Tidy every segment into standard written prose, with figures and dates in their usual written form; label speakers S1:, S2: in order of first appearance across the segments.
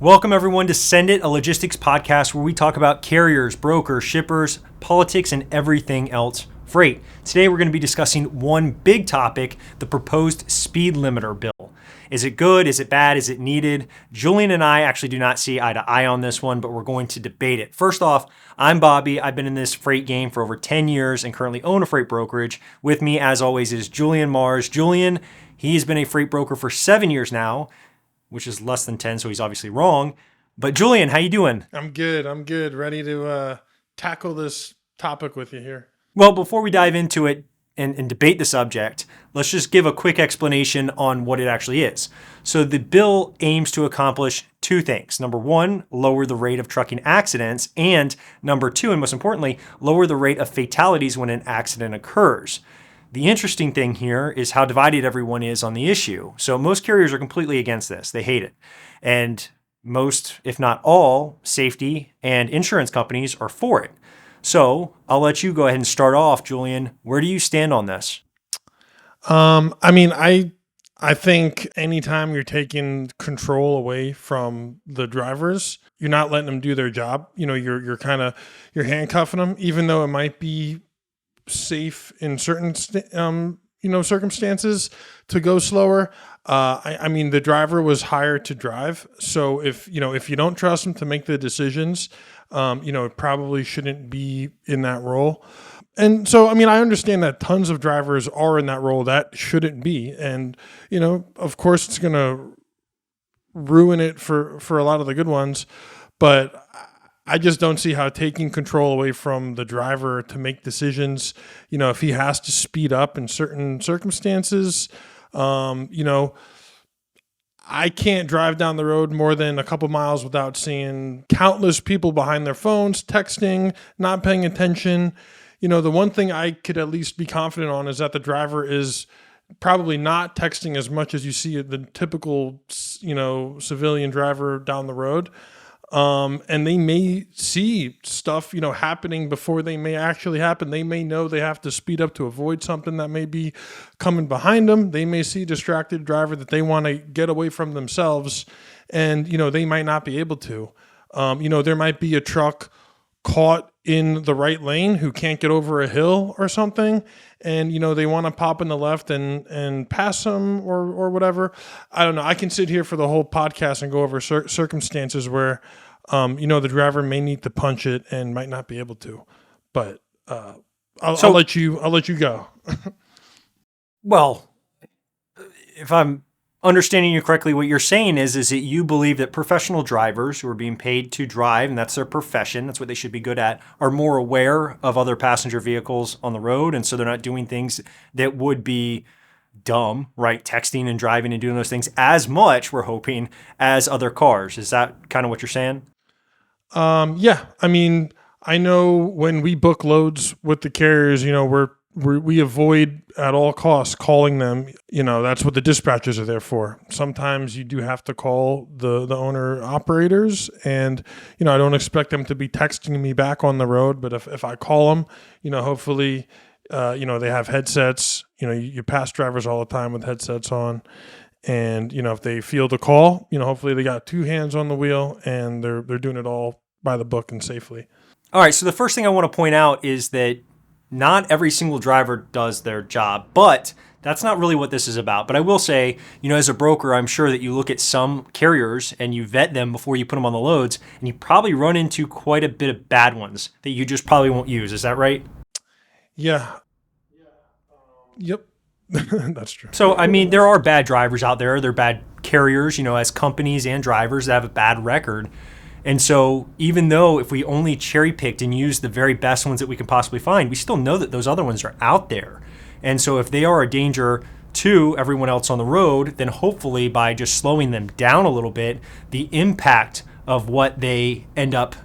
S1: Welcome, everyone, to Send It, a logistics podcast where we talk about carriers, brokers, shippers, politics, and everything else freight. Today, we're going to be discussing one big topic, the proposed speed limiter bill. Is it good? Is it bad? Is it needed? Julian and I actually do not see eye to eye on this one, but we're going to debate it. First off, I'm Bobby. I've been in this freight game for over 10 years and currently own a freight brokerage. With me, as always, is Julian Mars. Julian, he's been a freight broker for 7 years now, which is less than 10, so he's obviously wrong. But Julian, how you doing?
S2: I'm good. Ready to tackle this topic with you here.
S1: Well, before we dive into it and debate the subject, let's just give a quick explanation on what it actually is. So the bill aims to accomplish two things. Number one, lower the rate of trucking accidents. And number two, and most importantly, lower the rate of fatalities when an accident occurs. The interesting thing here is how divided everyone is on the issue. So most carriers are completely against this. They hate it. And most, if not all, safety and insurance companies are for it. So I'll let you go ahead and start off, Julian. Where do you stand on this?
S2: I think anytime you're taking control away from the drivers, you're not letting them do their job. You know, you're handcuffing them, even though it might be safe in certain circumstances to go slower. The driver was hired to drive, so if you don't trust him to make the decisions, it probably shouldn't be in that role. And so I understand that tons of drivers are in that role that shouldn't be, and of course it's going to ruin it for a lot of the good ones, but I just don't see how taking control away from the driver to make decisions, if he has to speed up in certain circumstances, I can't drive down the road more than a couple miles without seeing countless people behind their phones, texting, not paying attention. The one thing I could at least be confident on is that the driver is probably not texting as much as you see the typical, civilian driver down the road. And they may see stuff, happening before they may actually happen. They may know they have to speed up to avoid something that may be coming behind them. They may see a distracted driver that they want to get away from themselves, and, they might not be able to. There might be a truck caught in the right lane who can't get over a hill or something, and, they want to pop in the left and pass them or whatever. I don't know. I can sit here for the whole podcast and go over circumstances where the driver may need to punch it and might not be able to, but I'll let you go.
S1: Well, if I'm understanding you correctly, what you're saying is that you believe that professional drivers who are being paid to drive, and that's their profession, that's what they should be good at, are more aware of other passenger vehicles on the road, and so they're not doing things that would be dumb, right? Texting and driving and doing those things as much, we're hoping, as other cars. Is that kind of what you're saying?
S2: Yeah. I know when we book loads with the carriers, we avoid at all costs calling them. That's what the dispatchers are there for. Sometimes you do have to call the owner operators, and, I don't expect them to be texting me back on the road, but if I call them, hopefully, they have headsets. You pass drivers all the time with headsets on. And, if they feel the call, hopefully they got two hands on the wheel and they're doing it all by the book and safely.
S1: All right. So the first thing I want to point out is that not every single driver does their job, but that's not really what this is about. But I will say, as a broker, I'm sure that you look at some carriers and you vet them before you put them on the loads, and you probably run into quite a bit of bad ones that you just probably won't use. Is that right?
S2: Yeah. Yep. That's true.
S1: So, there are bad drivers out there. They're bad carriers, as companies and drivers that have a bad record. And so even though if we only cherry picked and used the very best ones that we can possibly find, we still know that those other ones are out there. And so if they are a danger to everyone else on the road, then hopefully by just slowing them down a little bit, the impact of what they end up,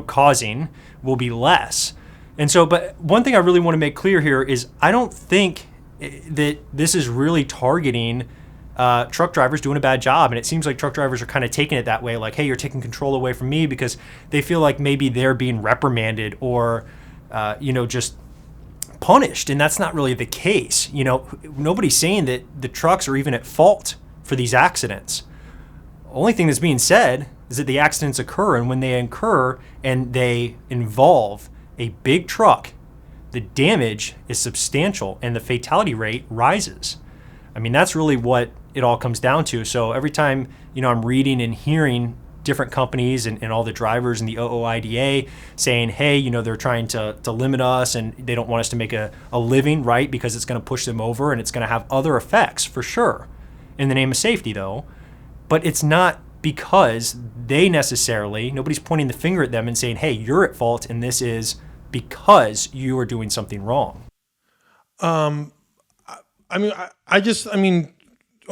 S1: causing will be less. And so, but one thing I really want to make clear here is I don't think that this is really targeting truck drivers doing a bad job. And it seems like truck drivers are kind of taking it that way, like, hey, you're taking control away from me, because they feel like maybe they're being reprimanded or, just punished. And that's not really the case. Nobody's saying that the trucks are even at fault for these accidents. Only thing that's being said is that the accidents occur, and when they occur and they involve a big truck, the damage is substantial and the fatality rate rises. I mean, that's really what it all comes down to. So every time, I'm reading and hearing different companies and all the drivers in the OOIDA saying, hey, they're trying to limit us and they don't want us to make a living, right? Because it's going to push them over and it's going to have other effects for sure in the name of safety, though. But it's not because nobody's pointing the finger at them and saying, hey, you're at fault and this is because you are doing something wrong.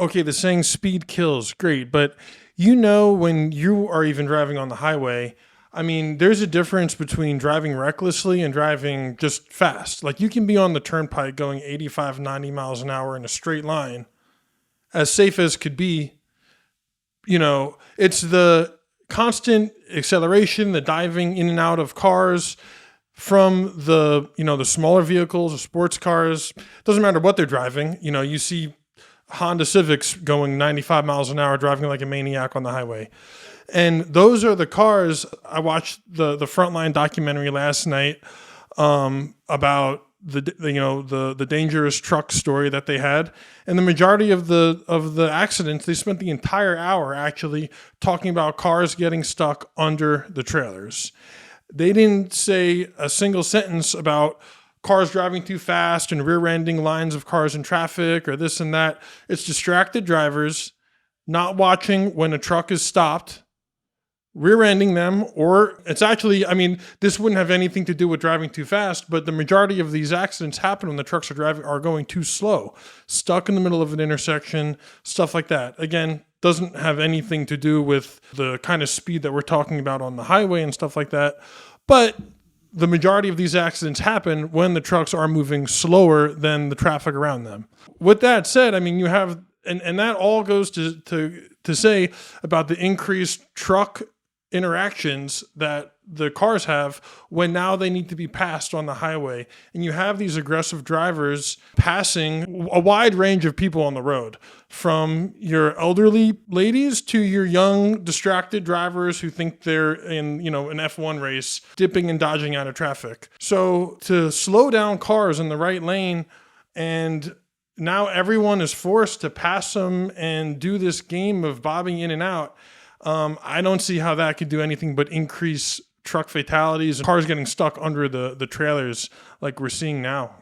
S2: Okay, the saying speed kills, great. But when you are even driving on the highway, there's a difference between driving recklessly and driving just fast. Like you can be on the turnpike going 85, 90 miles an hour in a straight line, as safe as could be. It's the constant acceleration, the diving in and out of cars from the smaller vehicles, the sports cars. Doesn't matter what they're driving. You see Honda Civics going 95 miles an hour, driving like a maniac on the highway. And those are the cars. I watched the Frontline documentary last night about the dangerous truck story that they had, and the majority of the accidents, they spent the entire hour actually talking about cars getting stuck under the trailers. They didn't say a single sentence about cars driving too fast and rear-ending lines of cars in traffic or this and that. It's distracted drivers not watching when a truck is stopped, rear-ending them, or it's actually, this wouldn't have anything to do with driving too fast, but the majority of these accidents happen when the trucks are going too slow, stuck in the middle of an intersection, stuff like that. Again, doesn't have anything to do with the kind of speed that we're talking about on the highway and stuff like that. But the majority of these accidents happen when the trucks are moving slower than the traffic around them. With that said, you have, and that all goes to say about the increased truck interactions that the cars have when now they need to be passed on the highway. And you have these aggressive drivers passing a wide range of people on the road, from your elderly ladies to your young distracted drivers who think they're in, an F1 race, dipping and dodging out of traffic. So to slow down cars in the right lane, and now everyone is forced to pass them and do this game of bobbing in and out. I don't see how that could do anything but increase truck fatalities and cars getting stuck under the trailers like we're seeing now.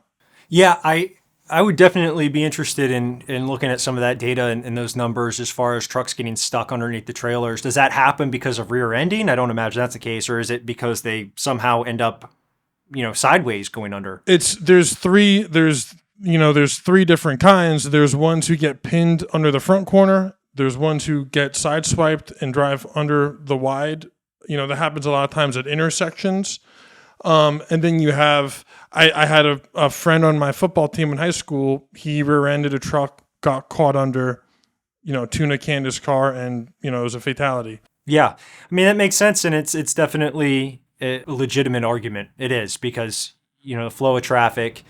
S1: Yeah, I would definitely be interested in looking at some of that data and those numbers as far as trucks getting stuck underneath the trailers. Does that happen because of rear ending? I don't imagine that's the case. Or is it because they somehow end up, sideways going under? There's three
S2: different kinds. There's ones who get pinned under the front corner. There's ones who get sideswiped and drive under the wide. That happens a lot of times at intersections. And then you have, I had a friend on my football team in high school. He rear-ended a truck, got caught under, Tuna Candace car, and, it was a fatality.
S1: Yeah. That makes sense. And it's definitely a legitimate argument. It is, because, the flow of traffic.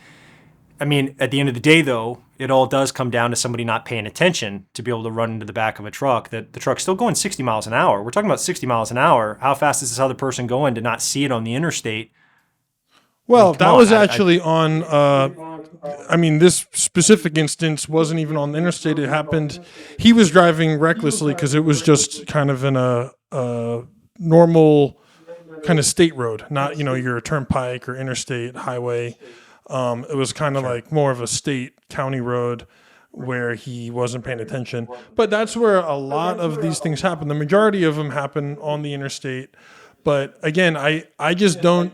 S1: At the end of the day, though, it all does come down to somebody not paying attention to be able to run into the back of a truck. That the truck's still going 60 miles an hour. We're talking about 60 miles an hour. How fast is this other person going to not see it on the interstate?
S2: Well, that was actually on, this specific instance wasn't even on the interstate. It happened, he was driving recklessly because it was just kind of in a normal kind of state road, not, your turnpike or interstate highway. It was kind of like more of a state county road where he wasn't paying attention. But that's where a lot of these things happen. The majority of them happen on the interstate. But again, I just don't,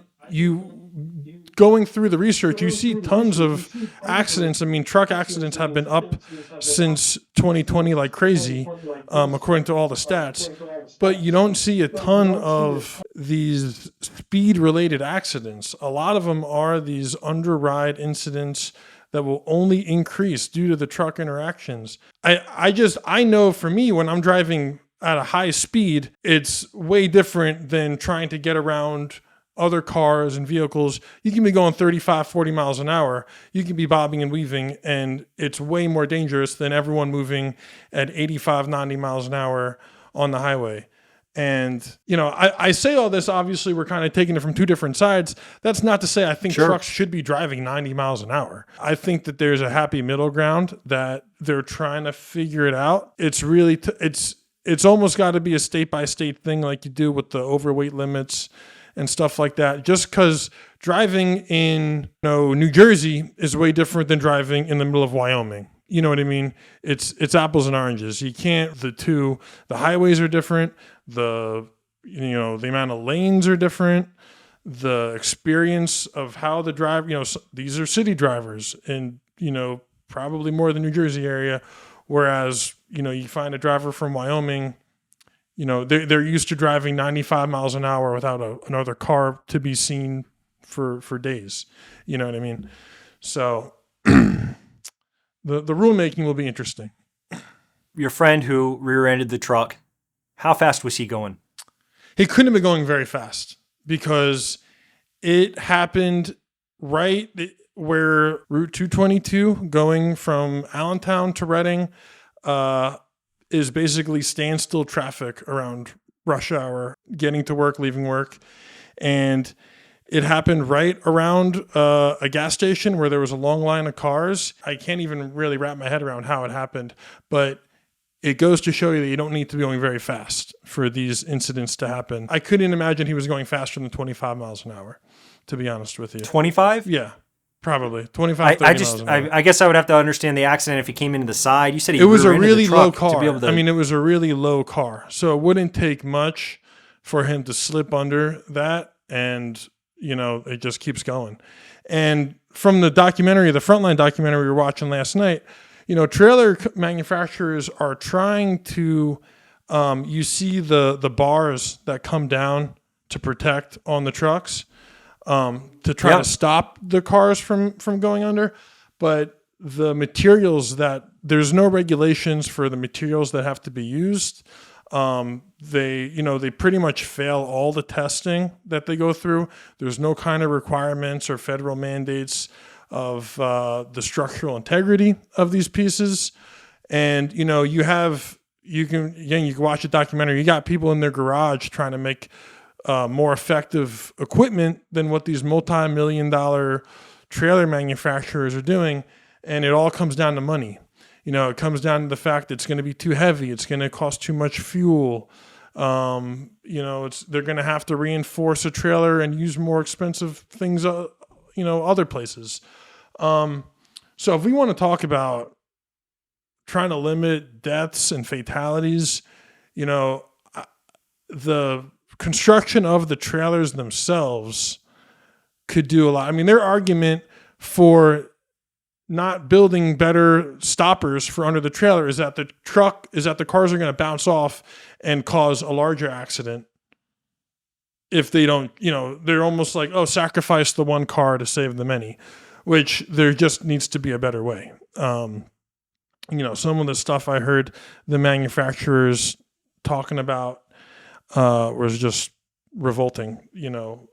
S2: going through the research, you see tons of accidents. Truck accidents have been up since 2020 like crazy, according to all the stats. But you don't see a ton of these speed-related accidents. A lot of them are these underride incidents that will only increase due to the truck interactions. I know for me, when I'm driving at a high speed, it's way different than trying to get around other cars and vehicles. You can be going 35, 40 miles an hour. You can be bobbing and weaving, and it's way more dangerous than everyone moving at 85, 90 miles an hour on the highway. And, I say all this, obviously we're kind of taking it from two different sides. That's not to say I think
S1: Sure.
S2: trucks should be driving 90 miles an hour. I think that there's a happy middle ground that they're trying to figure it out. It's really, it's almost got to be a state by state thing like you do with the overweight limits and stuff like that. Just because driving in New Jersey is way different than driving in the middle of Wyoming. You know what I mean? It's apples and oranges. You can't, the highways are different. The amount of lanes are different. The experience of how the drive, these are city drivers and, probably more than New Jersey area. Whereas, you find a driver from Wyoming, they're used to driving 95 miles an hour without another car to be seen for days. You know what I mean? So the rulemaking will be interesting.
S1: Your friend who rear-ended the truck, how fast was he going?
S2: He couldn't have been going very fast because it happened right where Route 222 going from Allentown to Reading is basically standstill traffic around rush hour, getting to work, leaving work. And it happened right around a gas station where there was a long line of cars. I can't even really wrap my head around how it happened, but it goes to show you that you don't need to be going very fast for these incidents to happen. I couldn't imagine he was going faster than 25 miles an hour, to be honest with you.
S1: 25?
S2: Yeah, probably. 25, 30 miles an hour.
S1: I guess I would have to understand the accident if he came into the side. You said
S2: it was a really low
S1: to
S2: car.
S1: be able to...
S2: I mean, it was a really low car. So it wouldn't take much for him to slip under that. And, it just keeps going. And from the documentary, the Frontline documentary we were watching last night, trailer manufacturers are trying to, you see the bars that come down to protect on the trucks, to try to stop the cars from going under. But the materials there's no regulations for the materials that have to be used. They pretty much fail all the testing that they go through. There's no kind of requirements or federal mandates of the structural integrity of these pieces. And, you can watch a documentary. You got people in their garage trying to make more effective equipment than what these multi-million-dollar trailer manufacturers are doing. And it all comes down to money. It comes down to the fact that it's going to be too heavy. It's going to cost too much fuel. They're going to have to reinforce a trailer and use more expensive things, other places. So if we want to talk about trying to limit deaths and fatalities, the construction of the trailers themselves could do a lot. I mean, their argument for not building better stoppers for under the trailer is that the cars are going to bounce off and cause a larger accident if they don't, they're almost like, sacrifice the one car to save the many, which there just needs to be a better way. Some of the stuff I heard the manufacturers talking about was just revolting,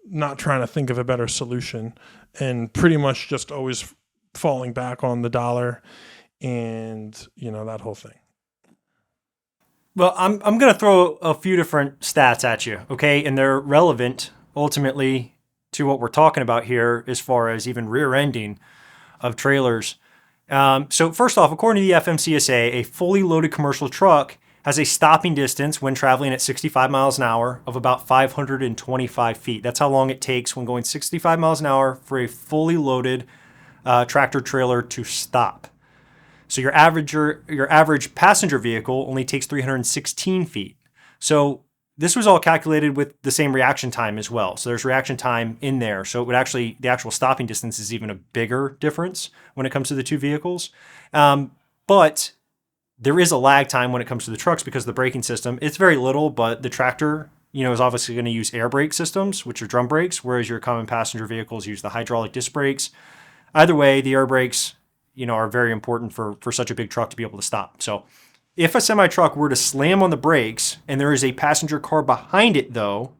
S2: not trying to think of a better solution and pretty much just always falling back on the dollar and, that whole thing.
S1: Well, I'm going to throw a few different stats at you, okay? And they're relevant ultimately to what we're talking about here as far as even rear-ending of trailers. So first off, according to the FMCSA, a fully loaded commercial truck has a stopping distance when traveling at 65 miles an hour of about 525 feet. That's how long it takes when going 65 miles an hour for a fully loaded tractor trailer to stop. So your average passenger vehicle only takes 316 feet. So this was all calculated with the same reaction time as well. So there's reaction time in there. So it would actually, the actual stopping distance is even a bigger difference when it comes to the two vehicles. But there is a lag time when it comes to the trucks because of the braking system. It's very little, but the tractor, is obviously going to use air brake systems, which are drum brakes, whereas your common passenger vehicles use the hydraulic disc brakes. Either way, the air brakes, are very important for such a big truck to be able to stop. So if a semi-truck were to slam on the brakes and there is a passenger car behind it, though,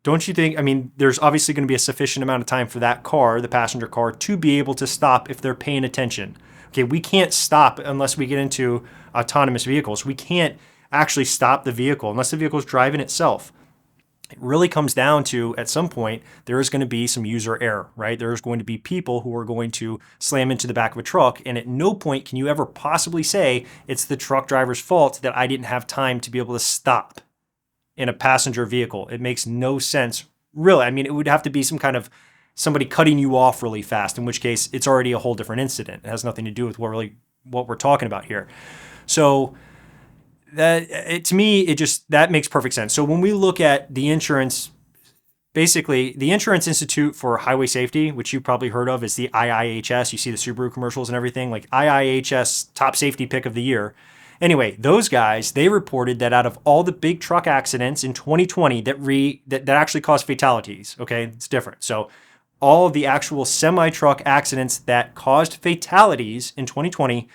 S1: don't you think, there's obviously going to be a sufficient amount of time for that car, the passenger car, to be able to stop if they're paying attention. Okay, we can't stop unless we get into autonomous vehicles. We can't actually stop the vehicle, unless the vehicle is driving itself. It really comes down to, at some point, there is going to be some user error, right? There's going to be people who are going to slam into the back of a truck, and at no point can you ever possibly say it's the truck driver's fault that I didn't have time to be able to stop in a passenger vehicle. It makes no sense, really. I mean, it would have to be some kind of somebody cutting you off really fast, in which case it's already a whole different incident. It has nothing to do with what we're talking about here. So to me, that makes perfect sense. So when we look at the insurance, basically the Insurance Institute for Highway Safety, which you probably heard of, is the IIHS. You see the Subaru commercials and everything, like IIHS top safety pick of the year. Anyway, those guys, they reported that out of all the big truck accidents in 2020 that actually caused fatalities, okay, it's different. So all of the actual semi-truck accidents that caused fatalities in 2020,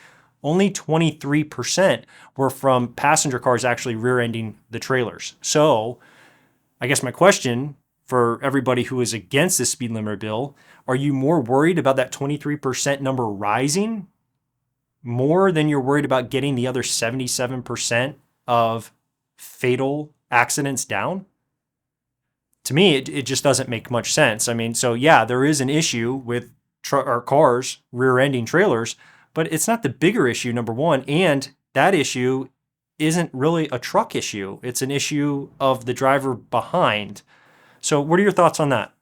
S1: only 23% were from passenger cars actually rear-ending the trailers. So I guess my question for everybody who is against the speed limiter bill, are you more worried about that 23% number rising more than you're worried about getting the other 77% of fatal accidents down? To me, it just doesn't make much sense. I mean, so yeah, there is an issue with cars rear-ending trailers, but it's not the bigger issue, number one. And that issue isn't really a truck issue. It's an issue of the driver behind. So what are your thoughts on that?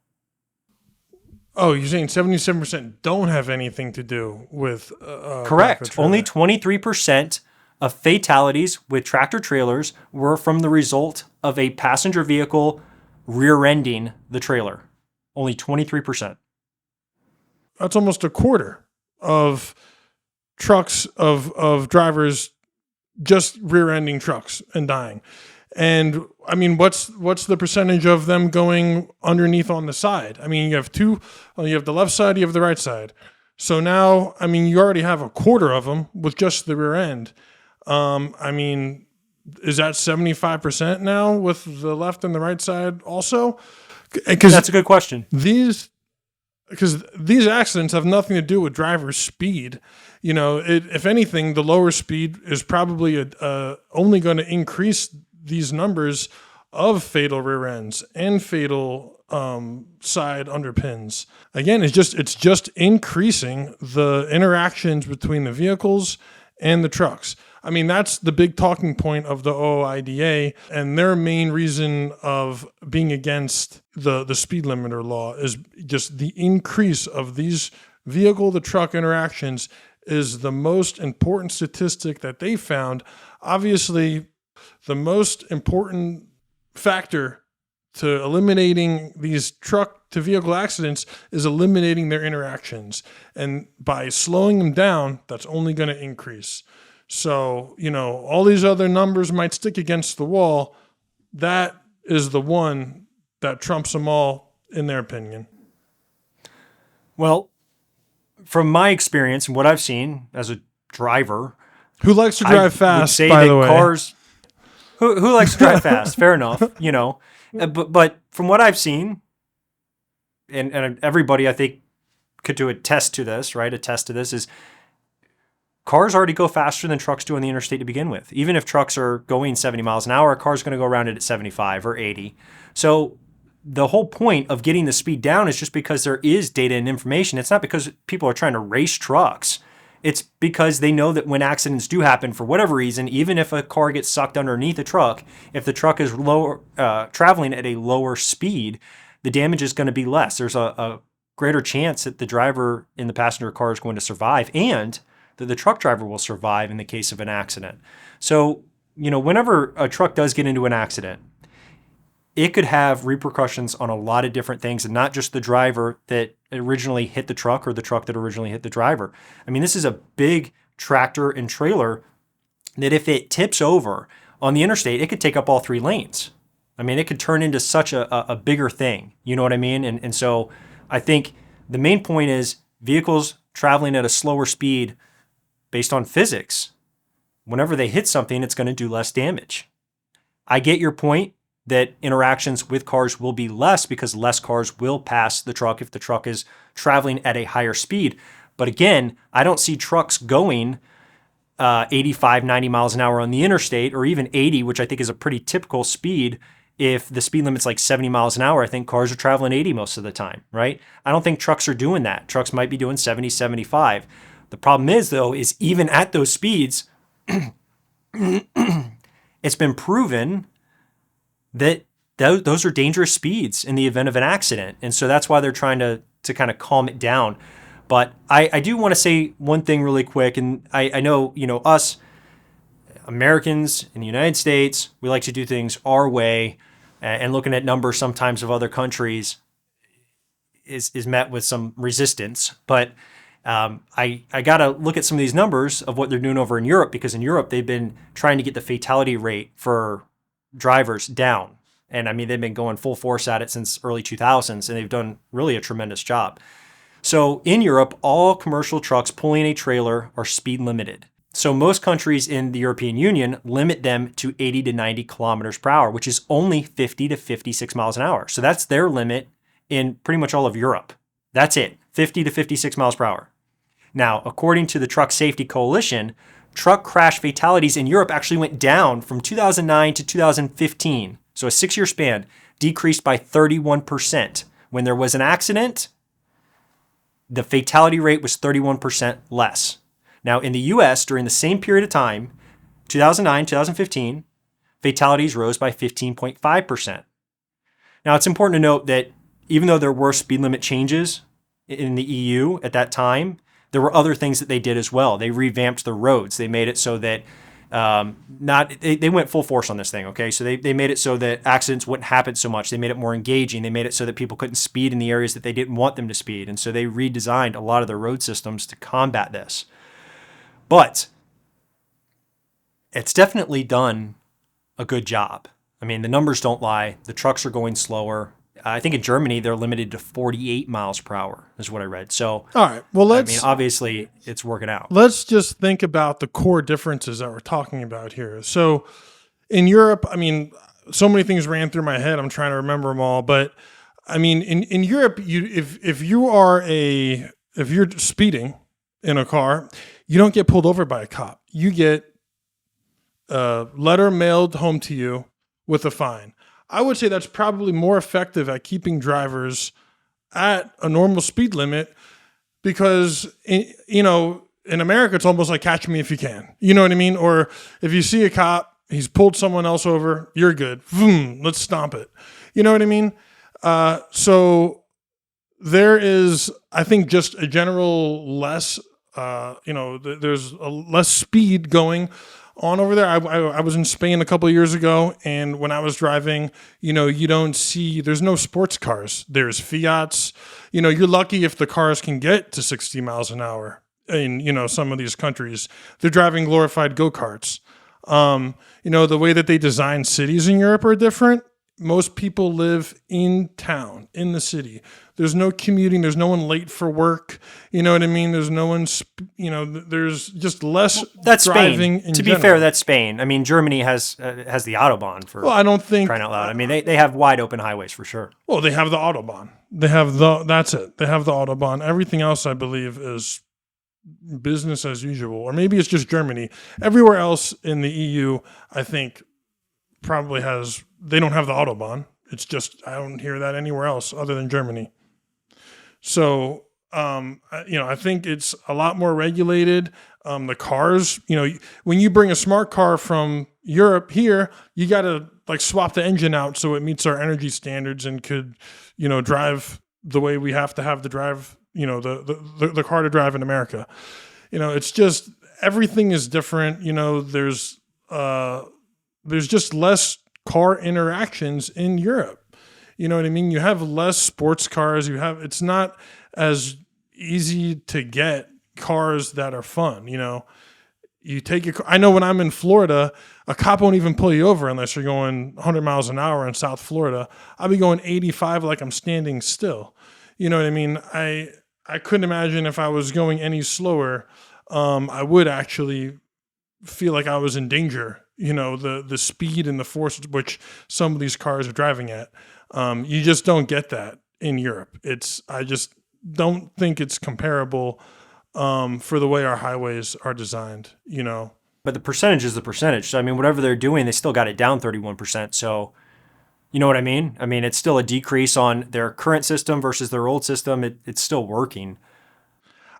S2: Oh, you're saying 77% don't have anything to do with
S1: correct. Only 23% of fatalities with tractor trailers were from the result of a passenger vehicle rear-ending the trailer. Only 23%.
S2: That's almost a quarter of trucks of drivers just rear-ending trucks and dying. And I mean, what's the percentage of them going underneath on the side? I mean, you have the left side, you have the right side. So now, I mean, you already have a quarter of them with just the rear end. I mean, is that 75% now with the left and the right side also?
S1: That's a good question.
S2: Because these accidents have nothing to do with driver's speed. You know, if anything, the lower speed is probably only going to increase these numbers of fatal rear ends and fatal side underpins. Again, it's just increasing the interactions between the vehicles and the trucks. I mean, that's the big talking point of the OOIDA, and their main reason of being against the speed limiter law is just the increase of these vehicle-to-truck interactions is the most important statistic that they found. Obviously, the most important factor to eliminating these truck-to-vehicle accidents is eliminating their interactions. And by slowing them down, that's only going to increase. So, you know, all these other numbers might stick against the wall. That is the one that trumps them all, in their opinion.
S1: Well, from my experience and what I've seen as a driver,
S2: who likes to drive fast,
S1: by the way. Cars, who likes to drive fast? Fair enough, you know. But from what I've seen, and everybody I think could attest to this, is cars already go faster than trucks do on the interstate to begin with. Even if trucks are going 70 miles an hour, a car's going to go around it at 75 or 80. So the whole point of getting the speed down is just because there is data and information. It's not because people are trying to race trucks. It's because they know that when accidents do happen, for whatever reason, even if a car gets sucked underneath a truck, if the truck is traveling at a lower speed, the damage is going to be less. There's a greater chance that the driver in the passenger car is going to survive, and that the truck driver will survive in the case of an accident. So, you know, whenever a truck does get into an accident, it could have repercussions on a lot of different things, and not just the driver that originally hit the truck or the truck that originally hit the driver. I mean, this is a big tractor and trailer that if it tips over on the interstate, it could take up all three lanes. I mean, it could turn into such a bigger thing. You know what I mean? And so I think the main point is vehicles traveling at a slower speed based on physics, whenever they hit something, it's going to do less damage. I get your point that interactions with cars will be less because less cars will pass the truck if the truck is traveling at a higher speed. But again, I don't see trucks going 85, 90 miles an hour on the interstate, or even 80, which I think is a pretty typical speed. If the speed limit's like 70 miles an hour, I think cars are traveling 80 most of the time, right? I don't think trucks are doing that. Trucks might be doing 70, 75. The problem is, though, is even at those speeds, it's been proven that those are dangerous speeds in the event of an accident. And so that's why they're trying to kind of calm it down. But I do want to say one thing really quick. And I know, us Americans in the United States, we like to do things our way. And looking at numbers sometimes of other countries is met with some resistance. But I got to look at some of these numbers of what they're doing over in Europe, because in Europe, they've been trying to get the fatality rate for drivers down. And I mean, they've been going full force at it since early 2000s, and they've done really a tremendous job. So in Europe, all commercial trucks pulling a trailer are speed limited. So most countries in the European Union limit them to 80 to 90 kilometers per hour, which is only 50 to 56 miles an hour. So that's their limit in pretty much all of Europe. That's it, 50 to 56 miles per hour. Now, according to the Truck Safety Coalition, truck crash fatalities in Europe actually went down from 2009 to 2015. So a 6-year span decreased by 31%. When there was an accident, the fatality rate was 31% less. Now, in the US, during the same period of time, 2009, 2015, fatalities rose by 15.5%. Now, it's important to note that even though there were speed limit changes in the EU at that time, there were other things that they did as well. They revamped the roads. They made it so that they went full force on this thing, okay? So they made it so that accidents wouldn't happen so much. They made it more engaging. They made it so that people couldn't speed in the areas that they didn't want them to speed. And so they redesigned a lot of their road systems to combat this. But it's definitely done a good job. I mean, the numbers don't lie. The trucks are going slower. I think in Germany, they're limited to 48 miles per hour, is what I read. So,
S2: all right. Well,
S1: obviously, it's working out.
S2: Let's just think about the core differences that we're talking about here. So, in Europe, I mean, so many things ran through my head. I'm trying to remember them all. But, I mean, in Europe, if you're speeding in a car, you don't get pulled over by a cop. You get a letter mailed home to you with a fine. I would say that's probably more effective at keeping drivers at a normal speed limit, because, in America, it's almost like catch me if you can. You know what I mean? Or if you see a cop, he's pulled someone else over, you're good. Vroom, let's stomp it. You know what I mean? So there is, I think, just a general less, there's a less speed going on over there. I was in Spain a couple of years ago, and when I was driving, you don't see, there's no sports cars. There's Fiats. You're lucky if the cars can get to 60 miles an hour in, some of these countries. They're driving glorified go-karts. The way that they design cities in Europe are different. Most people live in town, in the city. There's no commuting. There's no one late for work. You know what I mean? There's no one, there's just less
S1: that's
S2: driving
S1: Spain. To be fair, that's Spain. I mean, Germany has the Autobahn for
S2: I don't think,
S1: crying out loud. I mean, they have wide open highways for sure.
S2: Well, they have the Autobahn. That's it. They have the Autobahn. Everything else, I believe, is business as usual. Or maybe it's just Germany. Everywhere else in the EU, I think, probably they don't have the Autobahn. It's just, I don't hear that anywhere else other than Germany. So, I think it's a lot more regulated. The cars, when you bring a smart car from Europe here, you got to swap the engine out so it meets our energy standards and could, drive the way we have to drive, the car to drive in America. It's just, everything is different. There's just less car interactions in Europe. You know what I mean? You have less sports cars. It's not as easy to get cars that are fun. You take I know when I'm in Florida, a cop won't even pull you over unless you're going 100 miles an hour in South Florida. I'll be going 85 like I'm standing still. You know what I mean? I couldn't imagine if I was going any slower, I would actually feel like I was in danger. The speed and the force at which some of these cars are driving at. You just don't get that in Europe. I just don't think it's comparable. for the way our highways are designed, you know.
S1: But the percentage is the percentage. So, I mean, whatever they're doing, they still got it down 31%. So, you know what I mean? I mean, it's still a decrease on their current system versus their old system. It's still working.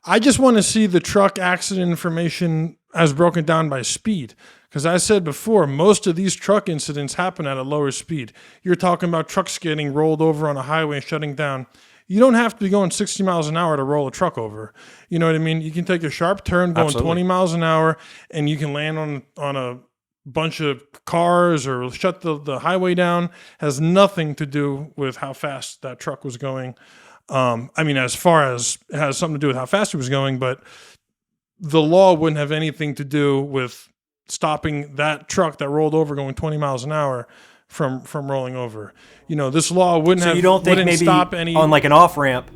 S2: I just want to see the truck accident information as broken down by speed. Because I said before, most of these truck incidents happen at a lower speed. You're talking about trucks getting rolled over on a highway and shutting down. You don't have to be going 60 miles an hour to roll a truck over. You know what I mean? You can take a sharp turn going
S1: Absolutely.
S2: 20 miles an hour and you can land on a bunch of cars or shut the highway down. Has nothing to do with how fast that truck was going. I mean, as far as it has something to do with how fast it was going, but the law wouldn't have anything to do with stopping that truck that rolled over going 20 miles an hour from rolling over. You know, this law wouldn't
S1: So
S2: have
S1: you don't think
S2: wouldn't
S1: maybe
S2: stop any
S1: on like an off ramp?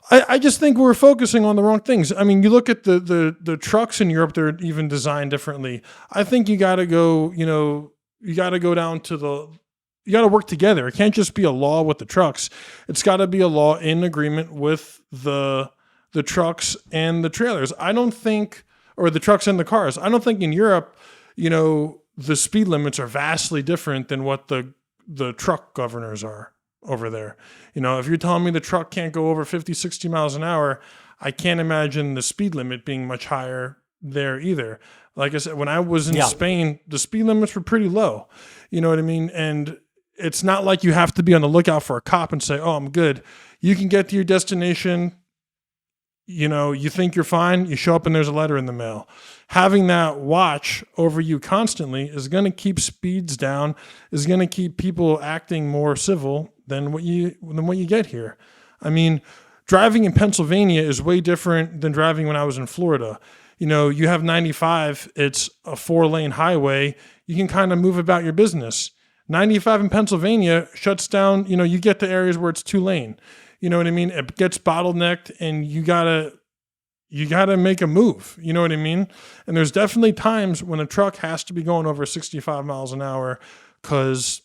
S2: I just think we're focusing on the wrong things. I mean, you look at the trucks in Europe, they're even designed differently. I think you got to go, you got to go down to you got to work together. It can't just be a law with the trucks. It's got to be a law in agreement with the trucks and the trailers. I don't think, or the trucks and the cars. I don't think in Europe, the speed limits are vastly different than what the truck governors are over there. If you're telling me the truck can't go over 50, 60 miles an hour, I can't imagine the speed limit being much higher there either. Like I said, when I was in Spain, the speed limits were pretty low. You know what I mean? And it's not like you have to be on the lookout for a cop and say, oh, I'm good. You can get to your destination. You think you're fine. You show up and there's a letter in the mail. Having that watch over you constantly is going to keep speeds down, is going to keep people acting more civil than what you get here. I mean, driving in Pennsylvania is way different than driving when I was in Florida. You have 95, it's a 4-lane highway. You can kind of move about your business. 95 in Pennsylvania shuts down, you get to areas where it's 2-lane. You know what I mean? It gets bottlenecked and you gotta make a move. You know what I mean? And there's definitely times when a truck has to be going over 65 miles an hour because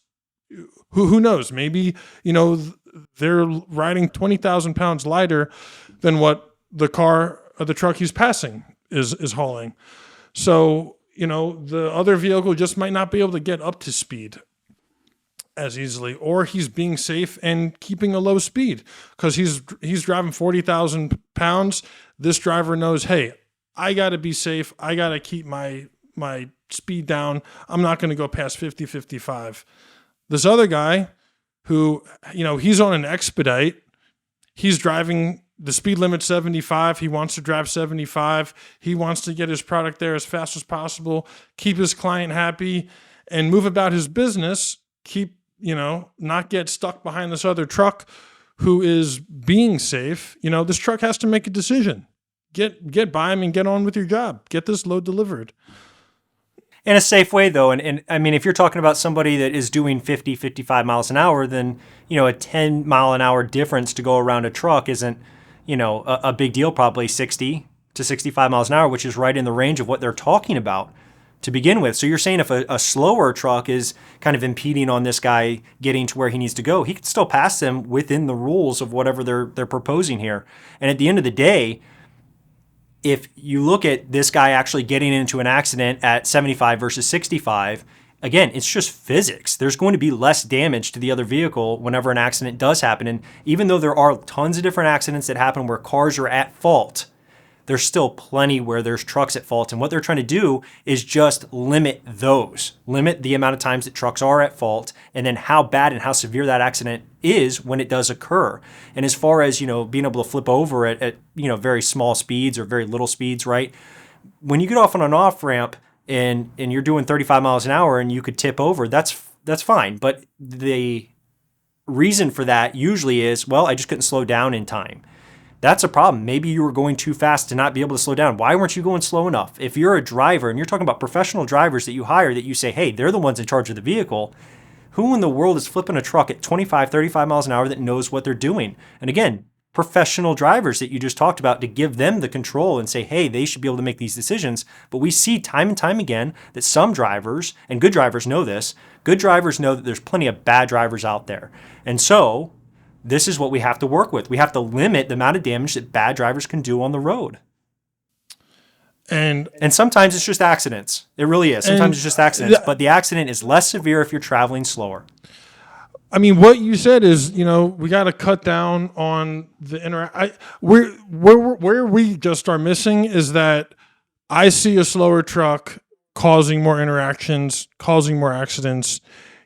S2: who knows? Maybe, they're riding 20,000 pounds lighter than what the car or the truck he's passing is hauling. So, the other vehicle just might not be able to get up to speed as easily, or he's being safe and keeping a low speed because he's driving 40,000 pounds. This driver knows, hey, I got to be safe. I got to keep my speed down. I'm not going to go past 50, 55. This other guy who, he's on an expedite. He's driving the speed limit 75. He wants to drive 75. He wants to get his product there as fast as possible, keep his client happy, and move about his business, not get stuck behind this other truck who is being safe. This truck has to make a decision. Get by him and get on with your job. Get this load delivered.
S1: In a safe way, though. And I mean, if you're talking about somebody that is doing 50, 55 miles an hour, then, a 10 mile an hour difference to go around a truck isn't, a big deal, probably 60 to 65 miles an hour, which is right in the range of what they're talking about to begin with. So you're saying if a slower truck is kind of impeding on this guy getting to where he needs to go, he can still pass them within the rules of whatever they're proposing here. And at the end of the day, if you look at this guy actually getting into an accident at 75 versus 65, again, it's just physics. There's going to be less damage to the other vehicle whenever an accident does happen. And even though there are tons of different accidents that happen where cars are at fault, there's still plenty where there's trucks at fault. And what they're trying to do is just limit the amount of times that trucks are at fault, and then how bad and how severe that accident is when it does occur. And as far as, being able to flip over at very small speeds or very little speeds, right? When you get off on an off ramp and you're doing 35 miles an hour and you could tip over, that's fine. But the reason for that usually is, well, I just couldn't slow down in time. That's a problem. Maybe you were going too fast to not be able to slow down. Why weren't you going slow enough? If you're a driver and you're talking about professional drivers that you hire, that you say, hey, they're the ones in charge of the vehicle, who in the world is flipping a truck at 25, 35 miles an hour that knows what they're doing? And again, professional drivers that you just talked about, to give them the control and say, hey, they should be able to make these decisions. But we see time and time again that some drivers, and good drivers know this, good drivers know that there's plenty of bad drivers out there. And so this is what we have to work with. We have to limit the amount of damage that bad drivers can do on the road.
S2: And
S1: sometimes it's just accidents. It really is. Sometimes it's just accidents, but the accident is less severe if you're traveling slower.
S2: I mean, what you said is, we got to cut down on the where we just are missing is that I see a slower truck causing more interactions, causing more accidents.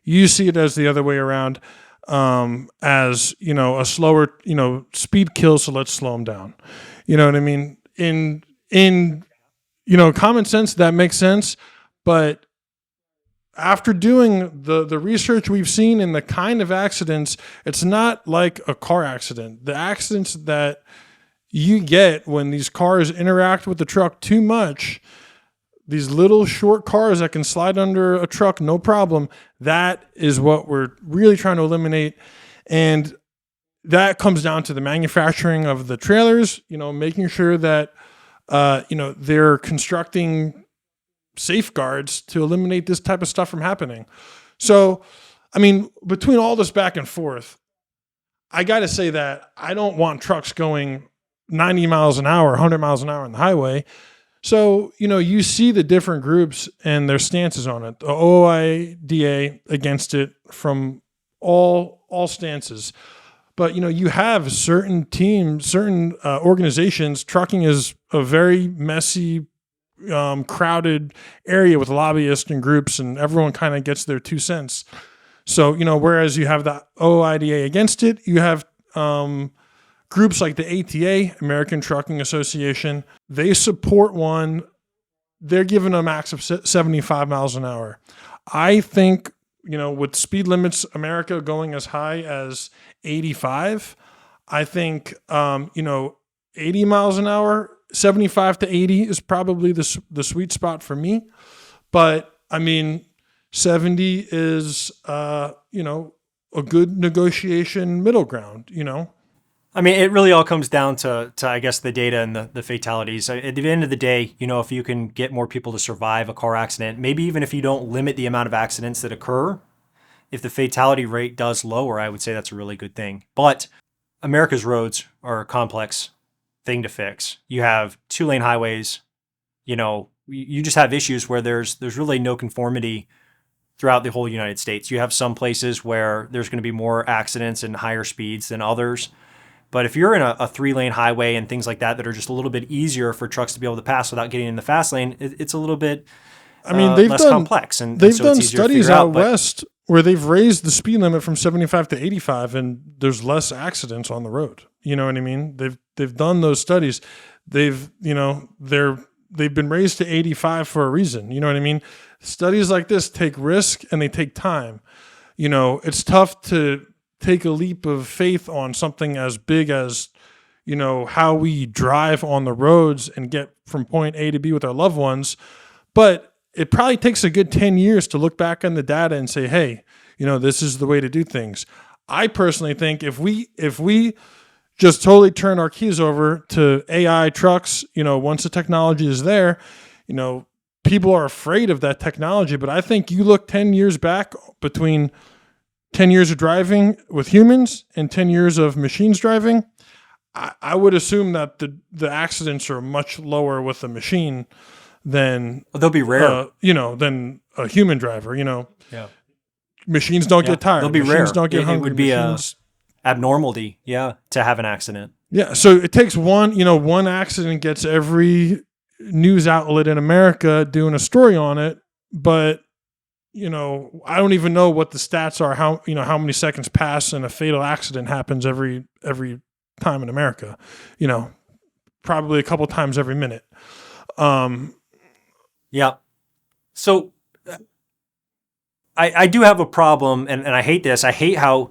S2: You see it as the other way around, as a slower, speed kills. So let's slow them down. You know what I mean? In common sense, that makes sense, but after doing the research we've seen in the kind of accidents, it's not like a car accident. The accidents that you get when these cars interact with the truck too much, these little short cars that can slide under a truck, no problem, that is what we're really trying to eliminate. And that comes down to the manufacturing of the trailers, making sure that, they're constructing safeguards to eliminate this type of stuff from happening. So, I mean, between all this back and forth, I got to say that I don't want trucks going 90 miles an hour, 100 miles an hour on the highway. So, you see the different groups and their stances on it. The OIDA against it from all stances. But, you have certain teams, certain organizations. Trucking is a very messy, crowded area with lobbyists and groups, and everyone kind of gets their 2 cents. So, whereas you have the OIDA against it, you have groups like the ATA, American Trucking Association. They support one. They're giving a max of 75 miles an hour. I think, with speed limits, America going as high as 85, I think, 80 miles an hour, 75 to 80 is probably the sweet spot for me. But I mean, 70 is, a good negotiation middle ground,
S1: I mean, it really all comes down to I guess, the data and the fatalities. At the end of the day, if you can get more people to survive a car accident, maybe even if you don't limit the amount of accidents that occur, if the fatality rate does lower, I would say that's a really good thing. But America's roads are a complex thing to fix. You have 2-lane highways. You just have issues where there's really no conformity throughout the whole United States. You have some places where there's going to be more accidents and higher speeds than others. But if you're in a 3-lane highway and things like that are just a little bit easier for trucks to be able to pass without getting in the fast lane, it's a little bit less complex. And
S2: they've
S1: so
S2: done
S1: it's
S2: studies out west where they've raised the speed limit from 75 to 85, and there's less accidents on the road. You know what I mean? They've done those studies. They've been raised to 85 for a reason. You know what I mean? Studies like this take risk and they take time. It's tough to take a leap of faith on something as big as, how we drive on the roads and get from point A to B with our loved ones. But it probably takes a good 10 years to look back on the data and say, hey, this is the way to do things. I personally think if we just totally turn our keys over to AI trucks, once the technology is there, people are afraid of that technology. But I think you look 10 years back between 10 years of driving with humans and 10 years of machines driving, I would assume that the accidents are much lower with a machine than
S1: they'll be rare.
S2: Than a human driver.
S1: Yeah.
S2: Machines don't get tired.
S1: They'll be
S2: machines
S1: rare.
S2: Don't get hungry.
S1: It would be a abnormality, to have an accident.
S2: Yeah. So it takes one accident gets every news outlet in America doing a story on it, but I don't even know what the stats are. How many seconds pass and a fatal accident happens every time in America. Probably a couple times every minute.
S1: Yeah. So I do have a problem, and I hate this. I hate how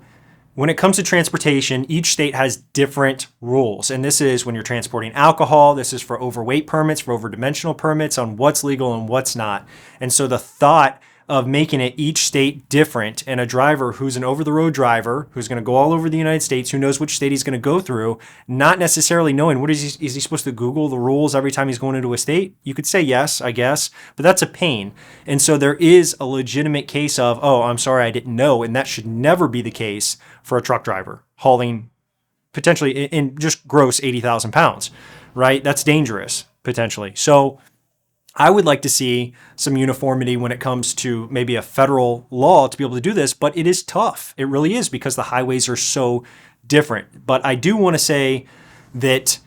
S1: when it comes to transportation, each state has different rules. And this is when you're transporting alcohol. This is for overweight permits, for overdimensional permits, on what's legal and what's not. And so the thought of making it each state different, and a driver who's an over-the-road driver who's going to go all over the United States, who knows which state he's going to go through, not necessarily knowing is he supposed to Google the rules every time he's going into a state? You could say yes, I guess, but that's a pain. And so there is a legitimate case of, oh, I'm sorry, I didn't know, and that should never be the case for a truck driver. hauling potentially in just gross 80,000 pounds, right? That's dangerous potentially. So I would like to see some uniformity when it comes to maybe a federal law to be able to do this, but it is tough. It really is, because the highways are so different. But I do want to say that,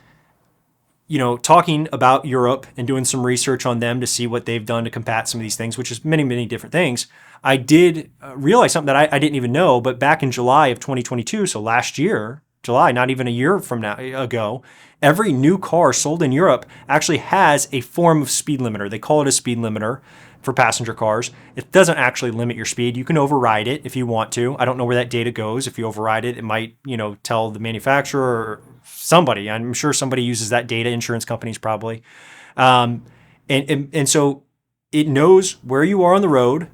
S1: talking about Europe and doing some research on them to see what they've done to combat some of these things, which is many, many different things, I did realize something that I didn't even know, but back in July of 2022, so last year, July, not even a year from now ago, every new car sold in Europe actually has a form of speed limiter. They call it a speed limiter for passenger cars. It doesn't actually limit your speed. You can override it if you want to. I don't know where that data goes. If you override it, it might, tell the manufacturer or somebody. I'm sure somebody uses that data, insurance companies probably. And so it knows where you are on the road.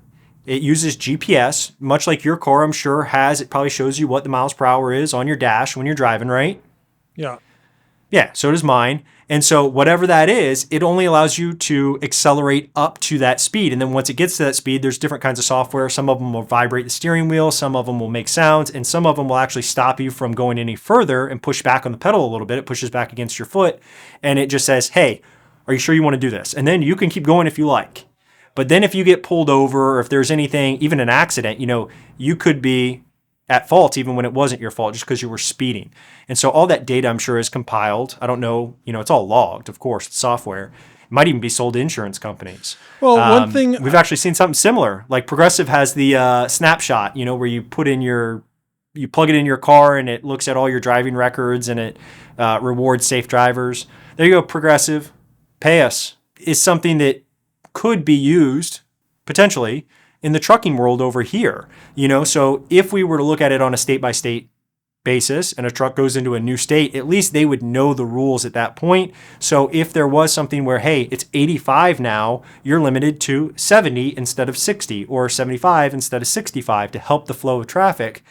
S1: It uses GPS, much like your car, I'm sure, has. It probably shows you what the miles per hour is on your dash when you're driving, right?
S2: Yeah.
S1: Yeah, so does mine. And so whatever that is, it only allows you to accelerate up to that speed. And then once it gets to that speed, there's different kinds of software. Some of them will vibrate the steering wheel. Some of them will make sounds. And some of them will actually stop you from going any further and push back on the pedal a little bit. It pushes back against your foot. And it just says, hey, are you sure you want to do this? And then you can keep going if you like. But then if you get pulled over, or if there's anything, even an accident, you could be at fault even when it wasn't your fault, just because you were speeding. And so all that data, I'm sure, is compiled. I don't know, it's all logged, of course, it's software. It might even be sold to insurance companies.
S2: Well, one thing
S1: we've actually seen something similar. Like Progressive has the snapshot, where you plug it in your car and it looks at all your driving records and it rewards safe drivers. There you go, Progressive. Pay us. Is something that could be used potentially in the trucking world over here. So if we were to look at it on a state by state basis and a truck goes into a new state, at least they would know the rules at that point. So if there was something where, hey, it's 85 now, you're limited to 70 instead of 60, or 75 instead of 65 to help the flow of traffic.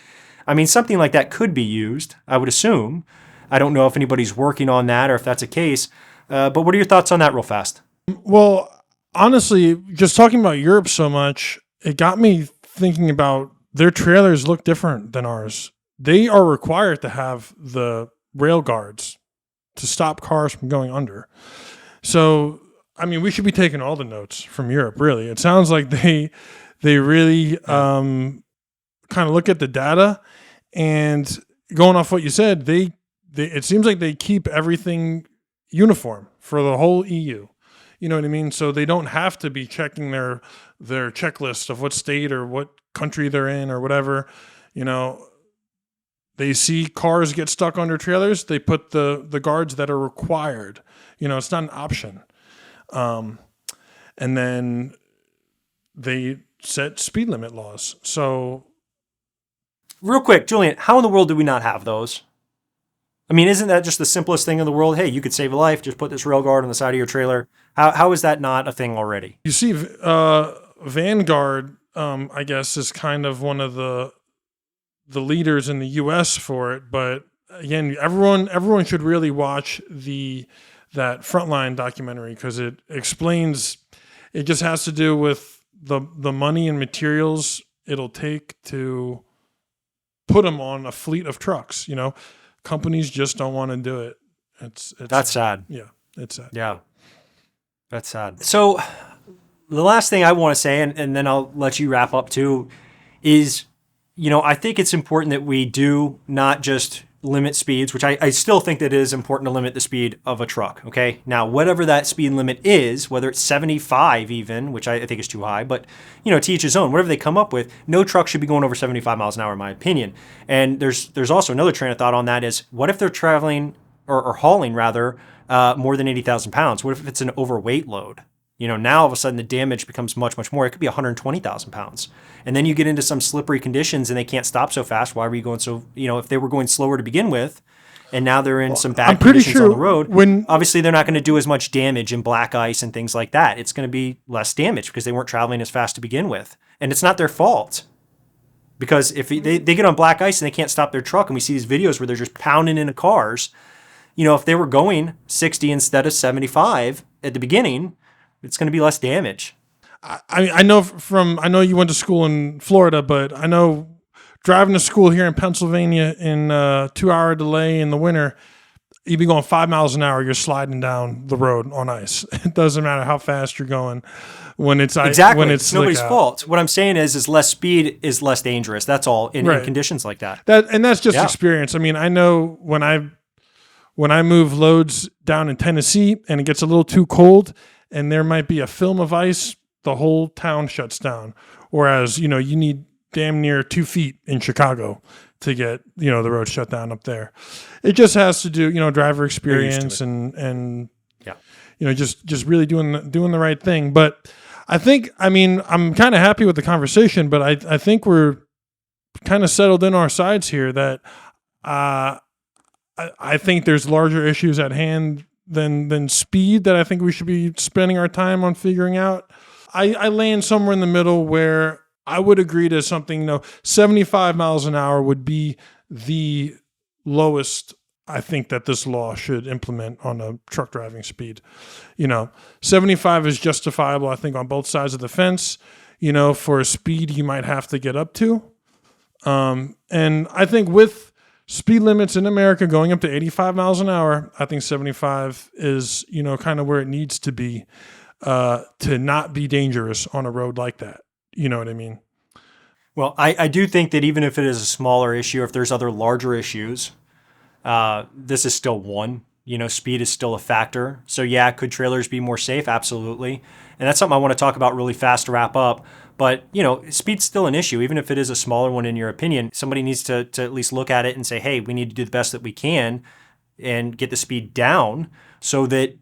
S1: I mean, something like that could be used, I would assume. I don't know if anybody's working on that or if that's a case. But what are your thoughts on that real fast?
S2: Well, honestly, just talking about Europe so much, it got me thinking about their trailers look different than ours. They are required to have the rail guards to stop cars from going under. So, I mean, we should be taking all the notes from Europe, really. It sounds like they really kind of look at the data, and going off what you said, it seems like they keep everything uniform for the whole EU. You know what I mean? So they don't have to be checking their checklist of what state or what country they're in or whatever. They see cars get stuck under trailers. They put the guards that are required. It's not an option. And then they set speed limit laws. So,
S1: real quick, Julian, how in the world do we not have those? I mean, isn't that just the simplest thing in the world? Hey, you could save a life. Just put this rail guard on the side of your trailer. How is that not a thing already?
S2: You see, Vanguard, I guess, is kind of one of the leaders in the U.S. for it. But again, everyone should really watch that Frontline documentary, because it explains. It just has to do with the money and materials it'll take to put them on a fleet of trucks. Companies just don't want to do it.
S1: That's sad.
S2: Yeah, it's sad.
S1: Yeah, that's sad. So the last thing I want to say, and then I'll let you wrap up too, is, I think it's important that we do not just limit speeds, which I still think that it is important to limit the speed of a truck. Okay. Now, whatever that speed limit is, whether it's 75 even, which I think is too high, but to each his own, whatever they come up with, no truck should be going over 75 miles an hour, in my opinion. And there's also another train of thought on that is, what if they're traveling or hauling rather, more than 80,000 pounds? What if it's an overweight load? Now all of a sudden the damage becomes much, much more. It could be 120,000 pounds. And then you get into some slippery conditions and they can't stop so fast. Why were you going so, if they were going slower to begin with, and now they're in some bad conditions on the road, obviously they're not going to do as much damage in black ice and things like that. It's going to be less damage because they weren't traveling as fast to begin with. And it's not their fault. Because if they get on black ice and they can't stop their truck, and we see these videos where they're just pounding into cars, if they were going 60 instead of 75 at the beginning, it's going to be less damage.
S2: I know you went to school in Florida, but I know driving to school here in Pennsylvania in 2-hour delay in the winter, you'd be going 5 miles an hour. You're sliding down the road on ice. It doesn't matter how fast you're going when it's ice.
S1: Exactly.
S2: When it's
S1: nobody's
S2: out.
S1: fault. What I'm saying is less speed is less dangerous. That's all in conditions like that.
S2: That's just experience. I mean, I know when I move loads down in Tennessee and it gets a little too cold and there might be a film of ice, the whole town shuts down. Whereas, you need damn near 2 feet in Chicago to get, the road shut down up there. It just has to do, driver experience and just really doing the right thing. But I'm kind of happy with the conversation, but I think we're kind of settled in our sides here that I think there's larger issues at hand than speed that I think we should be spending our time on figuring out. I land somewhere in the middle where I would agree to something, 75 miles an hour would be the lowest I think that this law should implement on a truck driving speed. 75 is justifiable, I think, on both sides of the fence. For a speed you might have to get up to. And I think with speed limits in America going up to 85 miles an hour, I think 75 is, kind of where it needs to be to not be dangerous on a road like that. You know what I mean?
S1: Well, I do think that even if it is a smaller issue, if there's other larger issues, this is still one. Speed is still a factor. So yeah, could trailers be more safe? Absolutely. And that's something I want to talk about really fast to wrap up. But, speed's still an issue, even if it is a smaller one in your opinion. Somebody needs to at least look at it and say, hey, we need to do the best that we can and get the speed down so that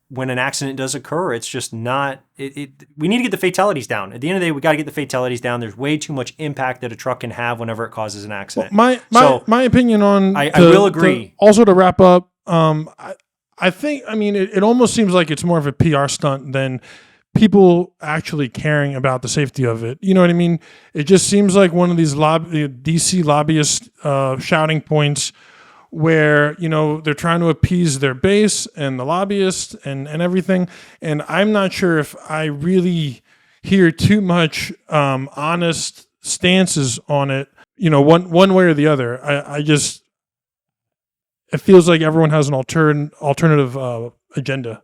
S1: when an accident does occur, it's just not, we need to get the fatalities down. At the end of the day, we got to get the fatalities down. There's way too much impact that a truck can have whenever it causes an accident.
S2: Well, my opinion on,
S1: I will agree.
S2: Also to wrap up, I think, it almost seems like it's more of a PR stunt than people actually caring about the safety of it. You know what I mean? It just seems like one of these DC lobbyist shouting points where, they're trying to appease their base and the lobbyists and everything. And I'm not sure if I really hear too much honest stances on it, one way or the other. It feels like everyone has an alternative agenda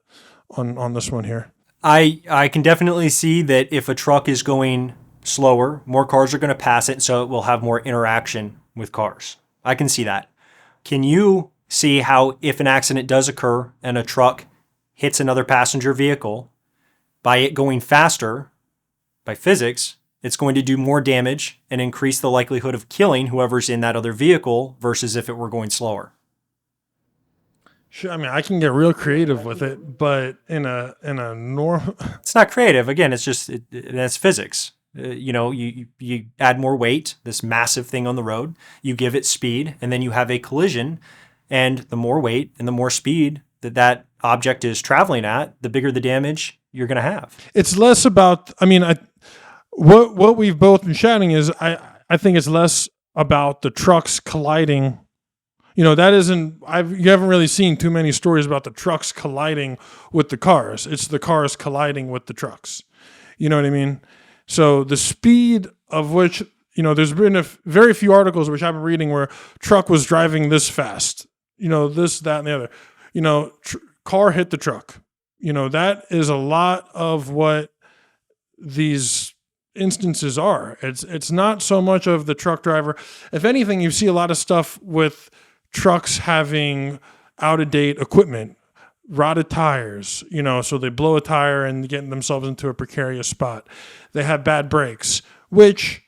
S2: on this one here.
S1: I can definitely see that if a truck is going slower, more cars are going to pass it, so it will have more interaction with cars. I can see that. Can you see how if an accident does occur and a truck hits another passenger vehicle, by it going faster, by physics, it's going to do more damage and increase the likelihood of killing whoever's in that other vehicle versus if it were going slower?
S2: Sure, I can get real creative with it, but in a normal,
S1: it's not creative. Again, it's just that's physics. You add more weight, this massive thing on the road. You give it speed, and then you have a collision. And the more weight and the more speed that object is traveling at, the bigger the damage you're going to have.
S2: It's less about. What we've both been shouting is I think it's less about the trucks colliding. That isn't, you haven't really seen too many stories about the trucks colliding with the cars. It's the cars colliding with the trucks. You know what I mean? So the speed of which, there's been very few articles which I've been reading where truck was driving this fast, this, that, and the other, car hit the truck. That is a lot of what these instances are. It's not so much of the truck driver. If anything, you see a lot of stuff with trucks having out-of-date equipment, rotted tires, so they blow a tire and getting themselves into a precarious spot. They have bad brakes, which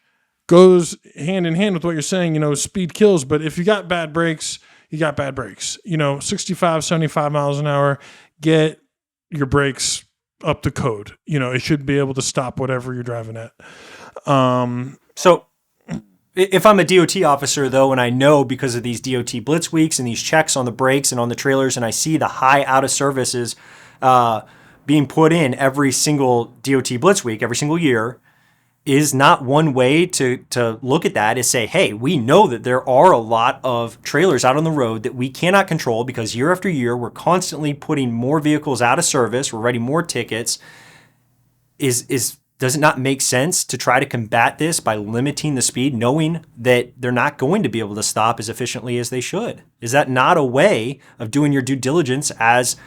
S2: goes hand in hand with what you're saying, speed kills. But if you got bad brakes, you got bad brakes. 65, 75 miles an hour, get your brakes up to code. It should be able to stop whatever you're driving at.
S1: So if I'm a DOT officer, though, and I know because of these DOT Blitz weeks and these checks on the brakes and on the trailers, and I see the high out of services being put in every single DOT Blitz week, every single year, is not one way to look at that is say, hey, we know that there are a lot of trailers out on the road that we cannot control because year after year, we're constantly putting more vehicles out of service. We're writing more tickets. Is Does it not make sense to try to combat this by limiting the speed, knowing that they're not going to be able to stop as efficiently as they should? Is that not a way of doing your due diligence as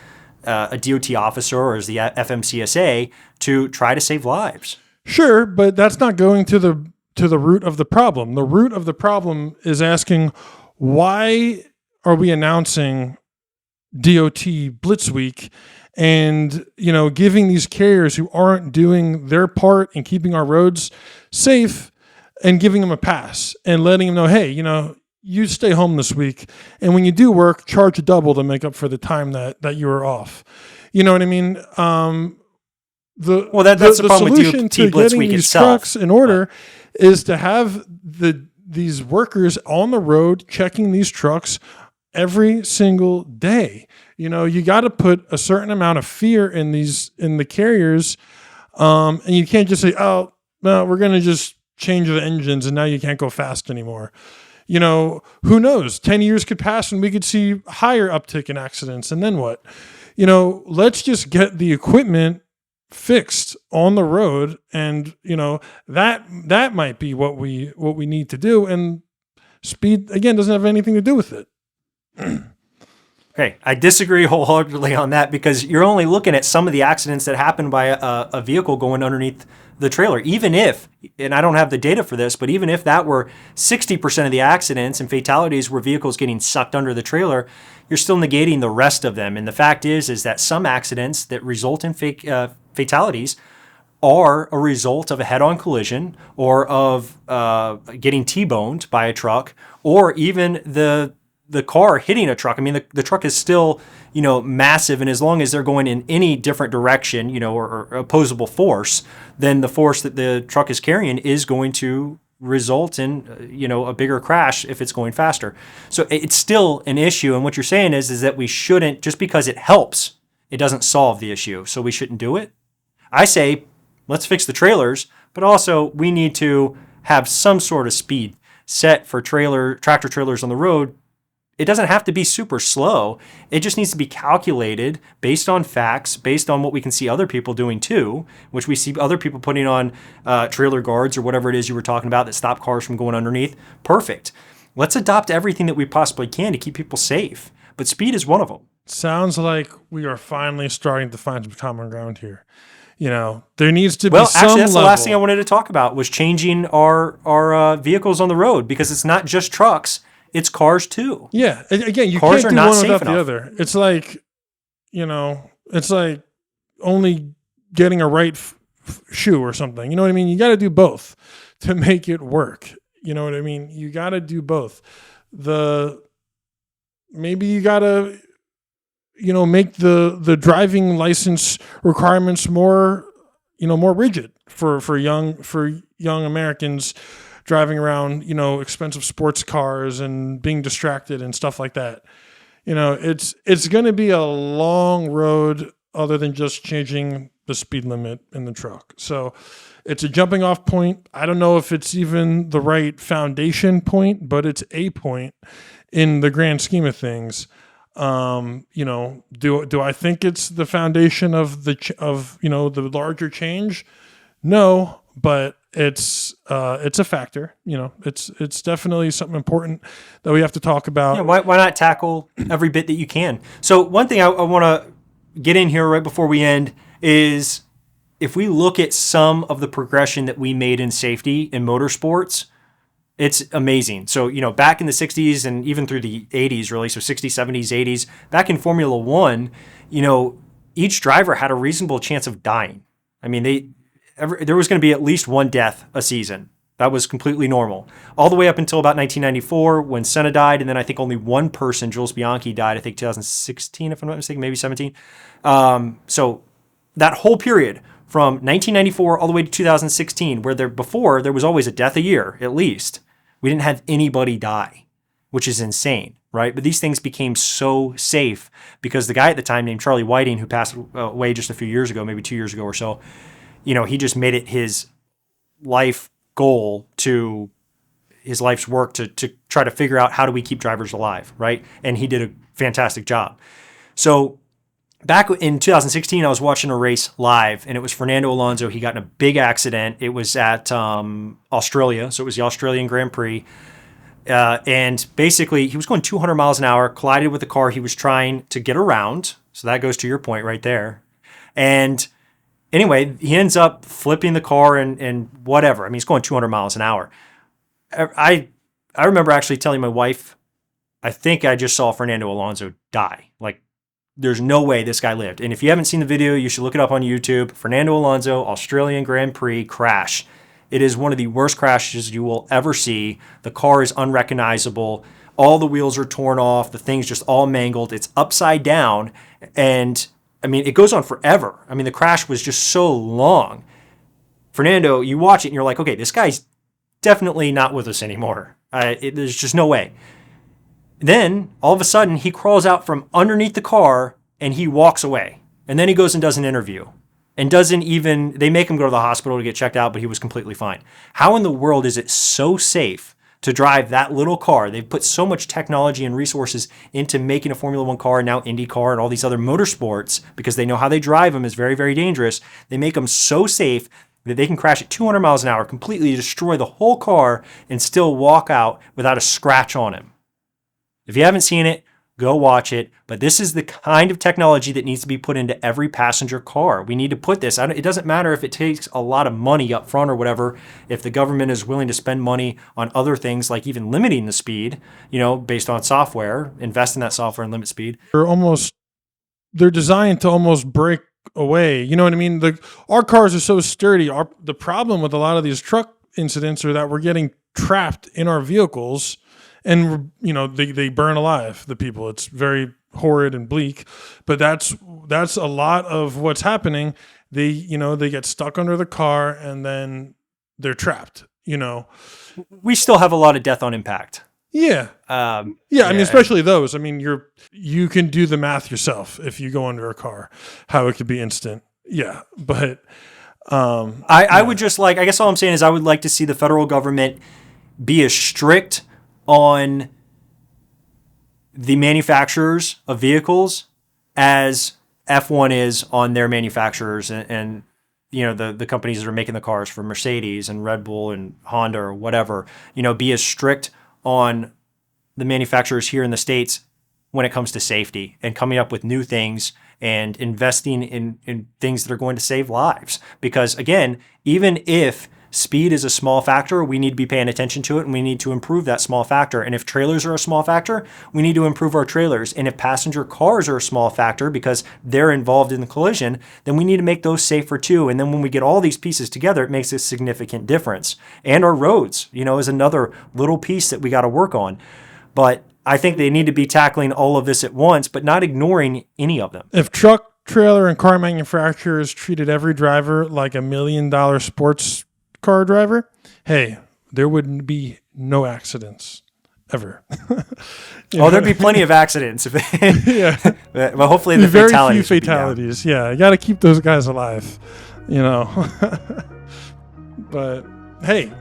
S1: a DOT officer or as the FMCSA to try to save lives?
S2: Sure, but that's not going to the root of the problem. The root of the problem is asking, why are we announcing DOT Blitz Week and, giving these carriers who aren't doing their part in keeping our roads safe and giving them a pass and letting them know, hey, you stay home this week. And when you do work, charge double to make up for the time that you were off. You know what I mean?
S1: That's the problem with DOT Blitz Week
S2: these
S1: itself.
S2: Trucks in order is to have these workers on the road checking these trucks every single day. You got to put a certain amount of fear in the carriers, and you can't just say, "Oh, no, we're going to just change the engines, and now you can't go fast anymore." Who knows? 10 years could pass, and we could see higher uptick in accidents, and then what? Let's just get the equipment fixed on the road, and that might be what we need to do. And speed again doesn't have anything to do with it.
S1: Hey, I disagree wholeheartedly on that, because you're only looking at some of the accidents that happen by a vehicle going underneath the trailer. Even if, and I don't have the data for this, but even if that were 60% of the accidents and fatalities were vehicles getting sucked under the trailer, you're still negating the rest of them. And the fact is that some accidents that result in fatalities are a result of a head-on collision or of getting T-boned by a truck, or even the car hitting a truck. I mean, the truck is still, massive. And as long as they're going in any different direction, or opposable force, then the force that the truck is carrying is going to result in, a bigger crash if it's going faster. So it's still an issue. And what you're saying is that we shouldn't, just because it helps, it doesn't solve the issue. So we shouldn't do it. I say, let's fix the trailers, but also we need to have some sort of speed set for tractor trailers on the road. It doesn't have to be super slow. It just needs to be calculated based on facts, based on what we can see other people doing too, which we see other people putting on trailer guards or whatever it is you were talking about that stop cars from going underneath. Perfect. Let's adopt everything that we possibly can to keep people safe. But speed is one of them.
S2: Sounds like we are finally starting to find some common ground here. There needs to be some
S1: actually, that's
S2: level.
S1: the last thing I wanted to talk about was changing our vehicles on the road, because it's not just trucks. It's cars too.
S2: Yeah. Again, you
S1: Cars
S2: can't
S1: are
S2: do
S1: not
S2: one
S1: safe
S2: without
S1: enough.
S2: the other. It's like, it's like only getting a right shoe or something. You know what I mean? You got to do both to make it work. You know what I mean? You got to do both. Maybe you got to, make the driving license requirements more, more rigid for young Americans driving around, expensive sports cars and being distracted and stuff like that. It's going to be a long road other than just changing the speed limit in the truck. So it's a jumping off point. I don't know if it's even the right foundation point, but it's a point in the grand scheme of things. Do I think it's the foundation of the larger change? No, but it's a factor. It's definitely something important that we have to talk about.
S1: Yeah, why not tackle every bit that you can? So one thing I want to get in here right before we end is, if we look at some of the progression that we made in safety in motorsports, it's amazing. So, back in the 60s and even through the 80s, really, so 60s, 70s, 80s, back in Formula One, each driver had a reasonable chance of dying. I mean, there was going to be at least one death a season. That was completely normal. All the way up until about 1994 when Senna died, and then I think only one person, Jules Bianchi, died, I think 2016, if I'm not mistaken, maybe 17. So that whole period from 1994 all the way to 2016, where before there was always a death a year, at least, we didn't have anybody die, which is insane, right? But these things became so safe because the guy at the time named Charlie Whiting, who passed away just a few years ago, maybe 2 years ago or so, he just made it his life goal to his life's work to try to figure out how do we keep drivers alive, right? And he did a fantastic job. So back in 2016, I was watching a race live, and it was Fernando Alonso. He got in a big accident. It was at Australia, so it was the Australian Grand Prix. And basically, he was going 200 miles an hour, collided with the car he was trying to get around. So that goes to your point right there. And anyway, he ends up flipping the car and whatever. I mean, he's going 200 miles an hour. I remember actually telling my wife, I think I just saw Fernando Alonso die. Like, there's no way this guy lived. And if you haven't seen the video, you should look it up on YouTube. Fernando Alonso, Australian Grand Prix crash. It is one of the worst crashes you will ever see. The car is unrecognizable. All the wheels are torn off. The thing's just all mangled. It's upside down. And I mean, it goes on forever. I mean, the crash was just so long. Fernando, you watch it and you're like, okay, this guy's definitely not with us anymore. There's just no way. Then all of a sudden he crawls out from underneath the car and he walks away. And then he goes and does an interview and they make him go to the hospital to get checked out, but he was completely fine. How in the world is it so safe to drive that little car? They've put so much technology and resources into making a Formula One car, now IndyCar and all these other motorsports, because they know how they drive them is very, very dangerous. They make them so safe that they can crash at 200 miles an hour, completely destroy the whole car and still walk out without a scratch on him. If you haven't seen it, go watch it. But this is the kind of technology that needs to be put into every passenger car. We need to put this. It doesn't matter if it takes a lot of money up front or whatever. If the government is willing to spend money on other things like even limiting the speed, based on software, invest in that software and limit speed.
S2: They're designed to almost break away. You know what I mean? Our cars are so sturdy. The problem with a lot of these truck incidents are that we're getting trapped in our vehicles. And, they burn alive, the people. It's very horrid and bleak. But that's a lot of what's happening. They get stuck under the car and then they're trapped,
S1: We still have a lot of death on impact.
S2: Yeah. I mean, especially those. I mean, you can do the math yourself if you go under a car, how it could be instant. Yeah. But
S1: I would just I guess all I'm saying is I would like to see the federal government be as strict on the manufacturers of vehicles as F1 is on their manufacturers and the companies that are making the cars for Mercedes and Red Bull and Honda or whatever, be as strict on the manufacturers here in the States when it comes to safety and coming up with new things and investing in things that are going to save lives. Because again, even if speed is a small factor, we need to be paying attention to it and we need to improve that small factor. And if trailers are a small factor, we need to improve our trailers. And if passenger cars are a small factor because they're involved in the collision, then we need to make those safer too. And then when we get all these pieces together, it makes a significant difference. And our roads, is another little piece that we got to work on. But I think they need to be tackling all of this at once, but not ignoring any of them.
S2: If truck, trailer, and car manufacturers treated every driver like $1 million sports car driver, hey, there would be no accidents ever.
S1: There'd be plenty of accidents.
S2: Yeah.
S1: Well, hopefully the
S2: very
S1: fatalities.
S2: Few fatalities. Yeah, you got to keep those guys alive. But hey,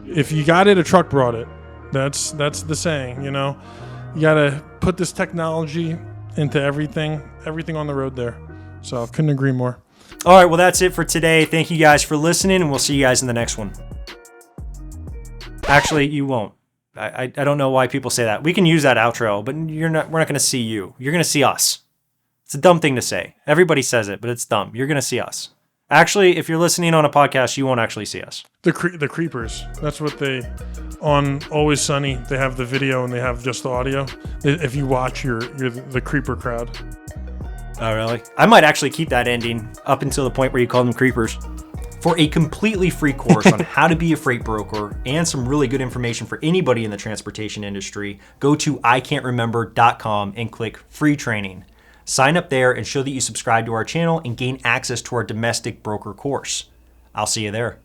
S2: if you got it, a truck brought it. That's the saying. You got to put this technology into everything on the road there. So I couldn't agree more.
S1: All right, well, that's it for today. Thank you guys for listening, and we'll see you guys in the next one. Actually, you won't. I don't know why people say that. We can use that outro, but we're not going to see you. You're going to see us. It's a dumb thing to say. Everybody says it, but it's dumb. You're going to see us. Actually, if you're listening on a podcast, you won't actually see us.
S2: The creepers. That's what on Always Sunny, they have the video and they have just the audio. If you watch, you're the creeper crowd.
S1: Oh, really? I might actually keep that ending up until the point where you call them creepers. For a completely free course on how to be a freight broker and some really good information for anybody in the transportation industry, go to ican'tremember.com and click free training. Sign up there and show that you subscribe to our channel and gain access to our domestic broker course. I'll see you there.